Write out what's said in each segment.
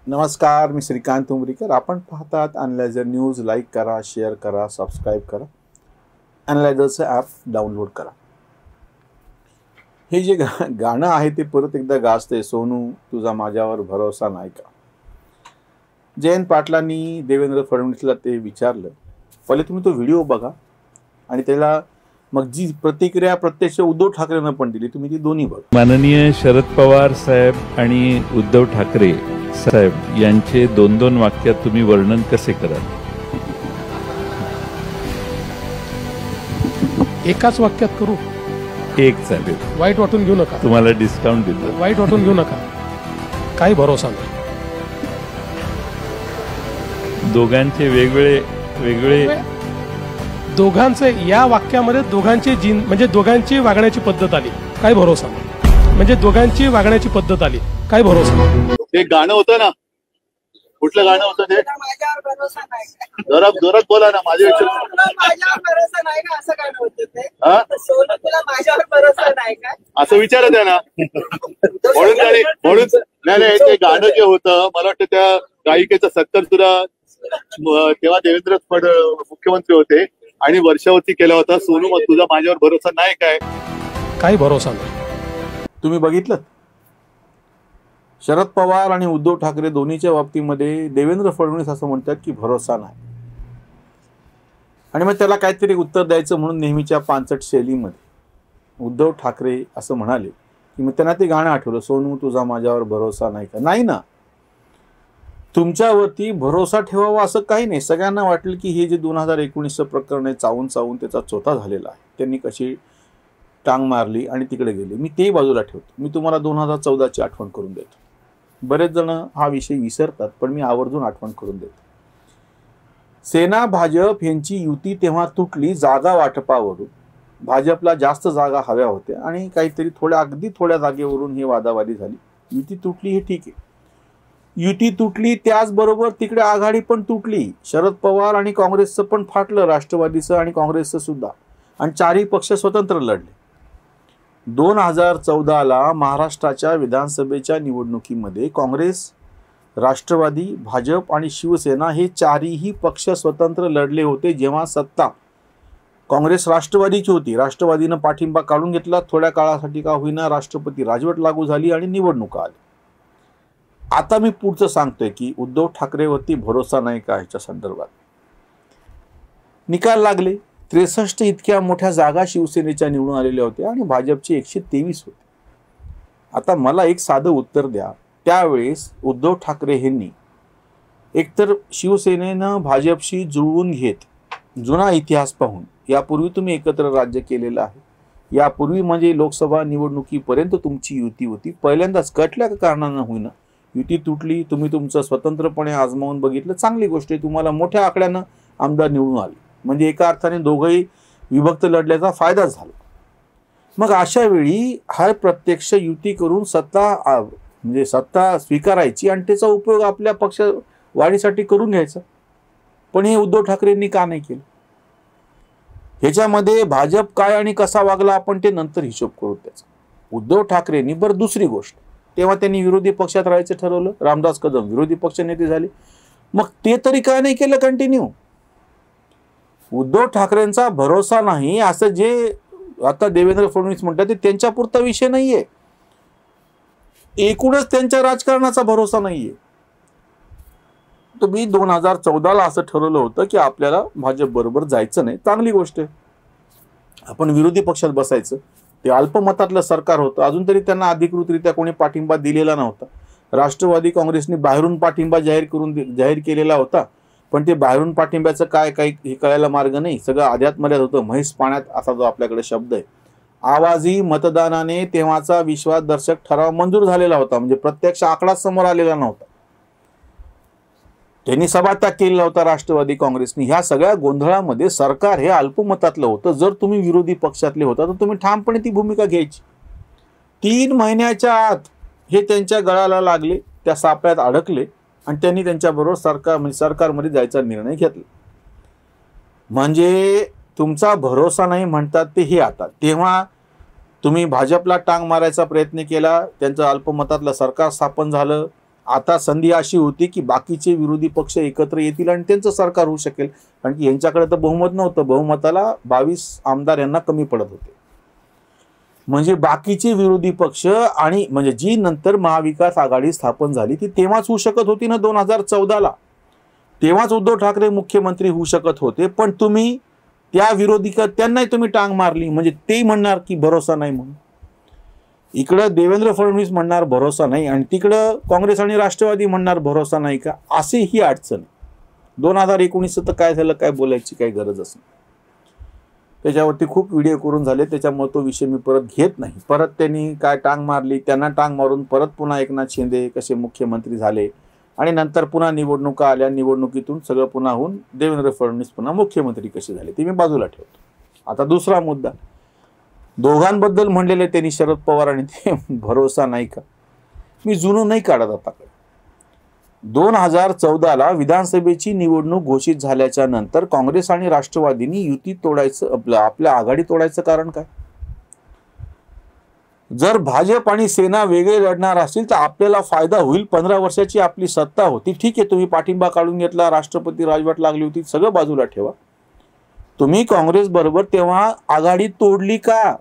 नमस्कार, मी श्रीकांत उमरीकर. आपण पाहतात अॅनालायझर न्यूज. लाईक करा, शेअर करा, सबस्क्राईब करा. अॅनालायझरचं ॲप डाउनलोड करा. हे जे गाणं आहे ते परत एकदा गाजते. सोनू तुझा माझ्यावर भरोसा नाही का. जयंत पाटलांनी देवेंद्र फडणवीसला ते विचारलं. पहिले तुम्ही तो व्हिडिओ बघा आणि त्याला मग जी प्रतिक्रिया प्रत्यक्ष उद्धव ठाकरेंना पण दिली तुम्ही ती दोन्ही बघा. माननीय शरद पवार साहेब आणि उद्धव ठाकरे साहेब यांचे दोन दोन वाक्यात तुम्ही वर्णन कसे कराल? एकाच वाक्यात करू? एक चालेल. वाईट वाटून घेऊ नका. तुम्हाला डिस्काउंट देतो. वाईट वाटून घेऊ नका. काही भरोसा नाही. दोघांचे वेगवेगळे दोघांचे या वाक्यामध्ये म्हणजे दोघांची वागण्याची पद्धत आली. काही भरोसा नाही. म्हणजे दोघांची वागण्याची पद्धत आली. काही भरोसा नाही. ते गाणं होतं ना, कुठलं गाणं होतं ते? माझ्यावर भरोसा नाही. जोरात बोला ना. माझ्यावर भरोसा नाही का असं गाणं होतं ते. सोनू तुला माझ्यावर भरोसा नाही का असं विचारत आहे ना. म्हणून नाही ते गाणं जे होतं मला वाटतं त्या गायिकेचा सत्कार सुद्धा तेव्हा देवेंद्र मुख्यमंत्री होते आणि वर्षावरती केला होता. सोनू मग तुझा माझ्यावर भरोसा नाही काय. काही भरोसा नाही. तुम्ही बघितलं शरद पवार आणि उद्धव ठाकरे दोन्हीच्या बाबतीमध्ये देवेंद्र फडणवीस असं म्हणतात की भरोसा नाही. आणि मग त्याला काहीतरी उत्तर द्यायचं म्हणून नेहमीच्या पांचट शैलीमध्ये उद्धव ठाकरे असं म्हणाले की मग त्यांना ते गाणं आठवलं. सोनू तुझा माझ्यावर भरोसा नाही का. नाही ना, तुमच्यावरती भरोसा ठेवावा असं काही नाही. सगळ्यांना वाटलं की हे जे 2019चं प्रकरण आहे चावून त्याचा चोथा झालेला आहे. त्यांनी कशी टांग मारली आणि तिकडे गेले. मी ते बाजूला ठेवतो. मी तुम्हाला 2014ची आठवण करून देतो. बरेच जण हा विषय विसरतात पण मी आवर्जून आठवण करून देतो. सेना भाजप यांची युती तेव्हा तुटली जागा वाटपावरून. भाजपला जास्त जागा हव्या होत्या आणि काहीतरी अगदी थोड्या जागेवरून ही वादावादी झाली. युती तुटली हे ठीक आहे. युती तुटली त्याचबरोबर तिकडे आघाडी पण तुटली. शरद पवार आणि काँग्रेसचं पण फाटलं, राष्ट्रवादीचं आणि काँग्रेसचं सुद्धा. आणि चारही पक्ष स्वतंत्र लढले. 2014ला महाराष्ट्राच्या विधानसभेच्या निवडणुकीमध्ये काँग्रेस, राष्ट्रवादी, भाजप आणि शिवसेना हे चारही पक्ष स्वतंत्र लढले होते. जेव्हा सत्ता काँग्रेस राष्ट्रवादीची होती, राष्ट्रवादीनं पाठिंबा काढून घेतला. थोड्या काळासाठी का होईना राष्ट्रपती राजवट लागू झाली आणि निवडणुका आल्या. आता मी पुढचं सांगतोय की उद्धव ठाकरेवरती भरोसा नाही का ह्याच्या संदर्भात. निकाल लागले. 63 इतक्या मोठ्या जागा शिवसेनेच्या निवडून आलेल्या होत्या आणि भाजपचे 123 होते. आता मला एक साधं उत्तर द्या. त्यावेळेस उद्धव ठाकरे यांनी एकतर शिवसेनेनं भाजपशी जुळवून घेत जुना इतिहास पाहून, यापूर्वी तुम्ही एकत्र राज्य केलेलं आहे, यापूर्वी म्हणजे लोकसभा निवडणुकीपर्यंत तुमची युती होती, पहिल्यांदाच कटल्या कारणानं होईना युती तुटली, तुम्ही तुमचं स्वतंत्रपणे आजमावून बघितलं, चांगली गोष्ट आहे. तुम्हाला मोठ्या आकड्यानं आमदार निवडून आले म्हणजे एका अर्थाने दोघंही विभक्त लढल्याचा फायदाच झाला. मग अशा वेळी हा प्रत्यक्ष युती करून सत्ता स्वीकारायची आणि त्याचा उपयोग आपल्या पक्ष वाढीसाठी करून घ्यायचा. पण हे उद्धव ठाकरेंनी का नाही केलं? ह्याच्यामध्ये भाजप काय आणि कसा वागला आपण ते नंतर हिशोब करू त्याचा. उद्धव ठाकरेंनी बरं दुसरी गोष्ट, तेव्हा त्यांनी विरोधी पक्षात राहायचं ठरवलं. रामदास कदम विरोधी पक्ष नेते झाले. मग ते तरी काय नाही केलं कंटिन्यू. उद्धव ठाकरेंचा भरोसा नाही असं जे आता देवेंद्र फडणवीस म्हणतात ते त्यांच्यापुरता विषय नाहीये. एकूणच त्यांच्या राजकारणाचा भरोसा नाहीये. तुम्ही 2014ला असं ठरवलं होतं की आपल्याला भाजप बरोबर जायचं नाही, चांगली गोष्ट आहे. आपण विरोधी पक्षात बसायचं. ते अल्पमतातलं सरकार होतं. अजून तरी त्यांना अधिकृतरित्या कोणी पाठिंबा दिलेला नव्हता. राष्ट्रवादी काँग्रेसने बाहेरून पाठिंबा जाहीर केलेला होता. पण ते बाहेरून पाठिंब्याचं काय काही हे कळायला मार्ग नाही. सगळं अध्यात्मध्यात होतं. म्हैस पाण्यात असा जो आपल्याकडे शब्द आहे. आवाजी मतदानाने तेव्हाचा विश्वासदर्शक ठराव मंजूर झालेला होता. म्हणजे प्रत्यक्ष आकडा समोर आलेला नव्हता. त्यांनी सभात्याग केलेला होता राष्ट्रवादी काँग्रेसने. ह्या सगळ्या गोंधळामध्ये सरकार हे अल्पमतातलं होतं. जर तुम्ही विरोधी पक्षातले होता तर तुम्ही ठामपणे ती भूमिका घ्यायची. 3 महिन्याच्या आत हे त्यांच्या गळाला लागले, त्या सापळ्यात अडकले आणि त्यांनी त्यांच्याबरोबर सरकारमध्ये जायचा निर्णय घेतला. म्हणजे तुमचा भरोसा नाही म्हणतात ते हे. आता तेव्हा तुम्ही भाजपला टांग मारायचा प्रयत्न केला, त्यांचं अल्पमतातलं सरकार स्थापन झालं आता संधी अशी होती की बाकीचे विरोधी पक्ष एकत्र येतील आणि त्यांचं सरकार होऊ शकेल, कारण की यांच्याकडे तर बहुमत नव्हतं. बहुमताला 22 आमदार यांना कमी पडत होते. म्हणजे बाकीचे विरोधी पक्ष आणि म्हणजे जी नंतर महाविकास आघाडी स्थापन झाली ती तेव्हाच होऊ शकत होती ना 2014ला. तेव्हाच उद्धव ठाकरे मुख्यमंत्री होऊ शकत होते. पण तुम्ही त्या विरोधी त्यांनाही तुम्ही टांग मारली. म्हणजे ते म्हणणार की भरोसा नाही म्हणून. इकडं देवेंद्र फडणवीस म्हणणार भरोसा नाही आणि तिकडं काँग्रेस आणि राष्ट्रवादी म्हणणार भरोसा नाही का, असे ही अडचण. 2019 तर काय झालं काय बोलायची काही गरजच नाही. त्याच्यावरती खूप व्हिडिओ करून झाले, त्याच्यामुळे तो विषय मी परत घेत नाही. परत त्यांनी काय टांग मारली, त्यांना टांग मारून परत पुन्हा एकनाथ शिंदे कसे मुख्यमंत्री झाले आणि नंतर पुन्हा निवडणुका आल्या. निवडणुकीतून सगळं पुन्हा होऊन देवेंद्र फडणवीस पुन्हा मुख्यमंत्री कसे झाले ते मी बाजूला ठेवतो. आता दुसरा मुद्दा, दोघांबद्दल म्हणलेले त्यांनी शरद पवार आणि ते भरोसा नाही का, मी जुनं नाही काढत. आता 2014ला विधानसभेची निवडणूक घोषित झाल्याच्या नंतर काँग्रेस आणि राष्ट्रवादींनी युती तोडायचं, आपल्या आघाडी तोडायचं कारण काय? जर भाजप आणि सेना वेगळे लढणार असतील तर आपल्याला फायदा होईल. 15 वर्षाची आपली सत्ता होती, ठीक आहे, तुम्ही पाठिंबा काढून घेतला, राष्ट्रपती राजवट लागली होती, सगळं बाजूला ठेवा. तुम्ही काँग्रेस बरोबर तेव्हा आघाडी तोडली का?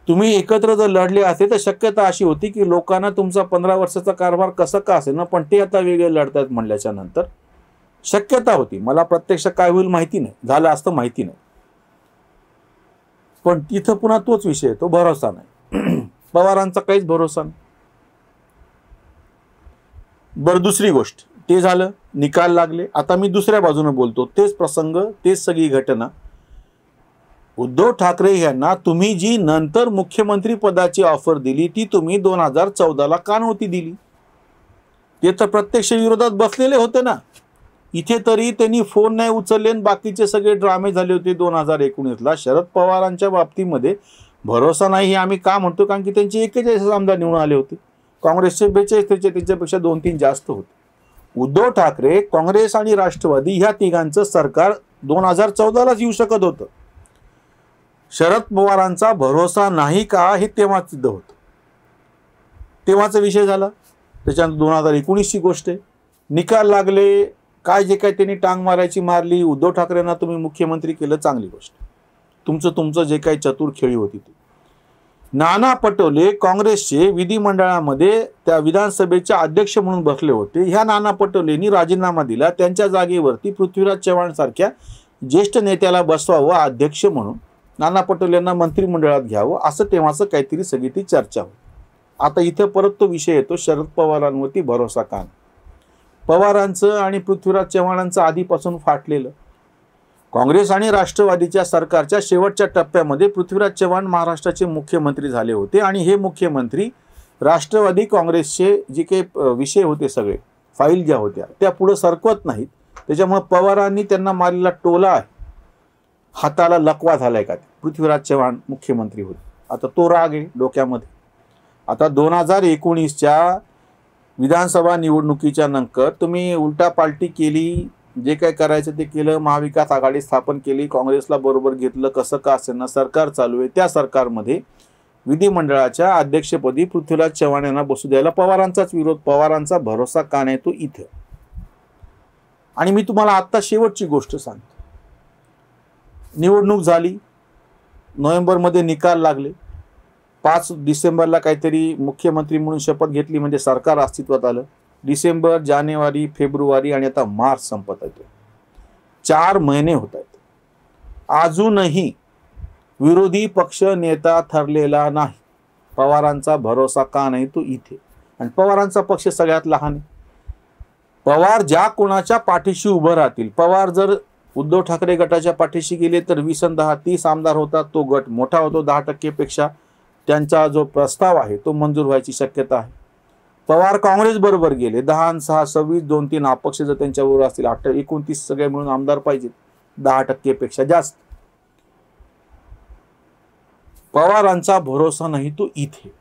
तुम्ही एकत्र जर लढले असते तर शक्यता अशी होती की लोकांना तुमचा 15 वर्षाचा कारभार कसं का असेल ना, पण ते आता वेगळे लढतायत म्हणल्याच्या नंतर शक्यता होती. मला प्रत्यक्ष काय होईल माहिती नाही, झालं असतं माहिती नाही. पण तिथं पुन्हा तोच विषय तो भरोसा नाही. पवारांचा काहीच भरोसा नाही. बरं, दुसरी गोष्ट, ते झालं, निकाल लागले. आता मी दुसऱ्या बाजूने बोलतो, तेच प्रसंग, तेच सगळी घटना. उद्धव ठाकरे यांना तुम्ही जी नंतर मुख्यमंत्री पदाची ऑफर दिली ती तुम्ही 2014ला का नव्हती दिली? ते तर प्रत्यक्ष विरोधात बसलेले होते ना. इथे तरी त्यांनी फोन नाही उचलले आणि बाकीचे सगळे ड्रामे झाले होते 2019ला. शरद पवारांच्या बाबतीमध्ये भरोसा नाही हे आम्ही का म्हणतो, कारण की त्यांचे 41 आमदार निवडून आले होते. काँग्रेसचे 42, त्यांच्यापेक्षा 2-3 जास्त होते. उद्धव ठाकरे, काँग्रेस आणि राष्ट्रवादी ह्या तिघांचं सरकार 2014लाच येऊ शकत होतं. शरद पवारांचा भरोसा नाही का हे तेव्हा सिद्ध होतं. तेव्हाचा विषय झाला. त्याच्यानंतर 2019ची गोष्ट आहे, निकाल लागले, काय जे काय त्यांनी टांग मारायची मारली, उद्धव ठाकरेंना तुम्ही मुख्यमंत्री केलं, चांगली गोष्ट. तुमचं जे काही चतुर खेळी होती ती. नाना पटोले काँग्रेसचे विधिमंडळामध्ये त्या विधानसभेच्या अध्यक्ष म्हणून बसले होते. ह्या नाना पटोलेंनी राजीनामा दिला. त्यांच्या जागेवरती पृथ्वीराज चव्हाण सारख्या ज्येष्ठ नेत्याला बसवावं अध्यक्ष म्हणून, नाना पटोलेंना मंत्रिमंडळात घ्यावं, असं तेव्हाचं काहीतरी सगळी ती चर्चा होती. आता इथं परत तो विषय येतो, शरद पवारांवरती भरोसा का? पवारांचं आणि पृथ्वीराज चव्हाणांचं आधीपासून फाटलेलं. काँग्रेस आणि राष्ट्रवादीच्या सरकारच्या शेवटच्या टप्प्यामध्ये पृथ्वीराज चव्हाण महाराष्ट्राचे मुख्यमंत्री झाले होते आणि हे मुख्यमंत्री राष्ट्रवादी काँग्रेसचे जे काही विषय होते, सगळे फाईल ज्या होत्या त्या पुढे सरकवत नाहीत. त्याच्यामुळे पवारांनी त्यांना मारलेला टोला आहे, हाताला लकवा झालाय का? पृथ्वीराज चव्हाण मुख्यमंत्री होते. आता तो राग आहे डोक्यामध्ये. आता 2019च्या विधानसभा निवडणुकीच्या नंतर तुम्ही उलटा पालटी केली, जे काय करायचं ते केलं, महाविकास आघाडी स्थापन केली, काँग्रेसला बरोबर घेतलं, कसं का असेल ना, सरकार चालू आहे. त्या सरकारमध्ये विधिमंडळाच्या अध्यक्षपदी पृथ्वीराज चव्हाण यांना बसू द्यायला पवारांचाच विरोध. पवारांचा भरोसा का नाही तो इथं. आणि मी तुम्हाला आत्ता शेवटची गोष्ट सांगतो. निवडणूक झाली, नोव्हेंबरमध्ये निकाल लागले, 5 डिसेंबरला काहीतरी मुख्यमंत्री म्हणून शपथ घेतली, म्हणजे सरकार अस्तित्वात आलं. डिसेंबर, जानेवारी, फेब्रुवारी आणि आता मार्च संपत आहे. 4 महिने होत आहेत. अजूनही विरोधी पक्ष नेता ठरलेला नाही. पवारांचा भरोसा का नाही तो इथे. आणि पवारांचा पक्ष सगळ्यात लहान आहे. पवार ज्या कोणाच्या पाठीशी उभं राहतील, पवार जर उद्धव ठाकरे गटाच्या पाठीशी गेले तर 20 आणि 10 30 आमदार होतात. तो गट मोठा होतो, 10% पेक्षा त्यांचा जो प्रस्ताव आहे तो मंजूर व्हायची शक्यता आहे. पवार काँग्रेस बरोबर गेले, 10 आणि 6 26, 2-3 अपक्ष जर त्यांच्याबरोबर असतील, 29 सगळे मिळून आमदार पाहिजेत, 10% पेक्षा जास्त. पवारांचा भरोसा नाही तो इथे.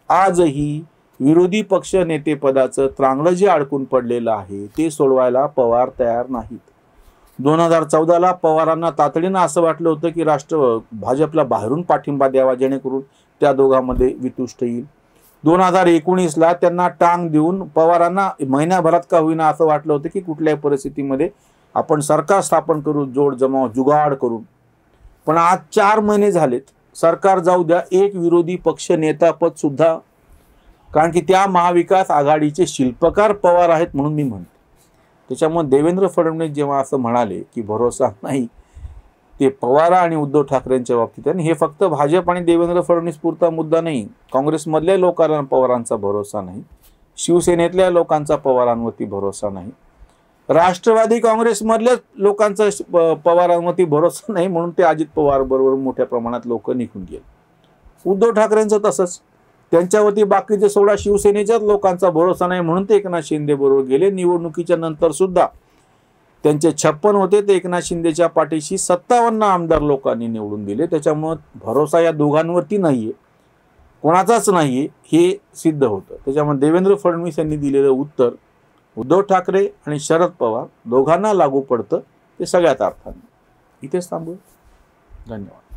आजही विरोधी पक्ष नेतेपदाचं त्रांगलं जे अडकून पडलेलं आहे ते सोडवायला पवार तयार नाहीत. 2014ला पवारांना तातडीनं असं वाटलं होतं की भाजपला बाहेरून पाठिंबा द्यावा जेणेकरून त्या दोघांमध्ये वितुष्ट येईल. 2019ला त्यांना टांग देऊन पवारांना महिन्याभरात का होईना असं वाटलं होतं की कुठल्याही परिस्थितीमध्ये आपण सरकार स्थापन करू, जोड जमाव जुगाड करून. पण आज 4 महिने झालेत, सरकार जाऊ द्या, एक विरोधी पक्ष नेता पद सुद्धा, कारण की त्या महाविकास आघाडीचे शिल्पकार पवार आहेत म्हणून मी म्हणतो. त्याच्यामुळे देवेंद्र फडणवीस जेव्हा असं म्हणाले की भरोसा नाही, ते पवार आणि उद्धव ठाकरेंच्या बाबतीत, आणि हे फक्त भाजप आणि देवेंद्र फडणवीस पुरता मुद्दा नाही. काँग्रेसमधल्या लोकांना पवारांचा भरोसा नाही, शिवसेनेतल्या लोकांचा पवारांवरती भरोसा नाही, राष्ट्रवादी काँग्रेसमधल्या लोकांचा पवारांवरती भरोसा नाही, म्हणून ते अजित पवार बरोबर मोठ्या प्रमाणात लोक निघून गेले. उद्धव ठाकरेंचं तसंच, त्यांच्यावरती बाकीचे सोडा शिवसेनेच्याच लोकांचा भरोसा नाही, म्हणून ते एकनाथ शिंदे बरोबर गेले. निवडणुकीच्या नंतर सुद्धा त्यांचे 56 होते, ते एकनाथ शिंदेच्या पाठीशी 57 आमदार लोकांनी निवडून दिले. त्याच्यामुळं भरोसा या दोघांवरती नाहीये, कोणाचाच नाहीये, हे सिद्ध होतं. त्याच्यामुळे देवेंद्र फडणवीस यांनी दिलेलं उत्तर उद्धव ठाकरे आणि शरद पवार दोघांना लागू पडतं, ते सगळ्यात अर्थाने. इथेच थांबू. धन्यवाद.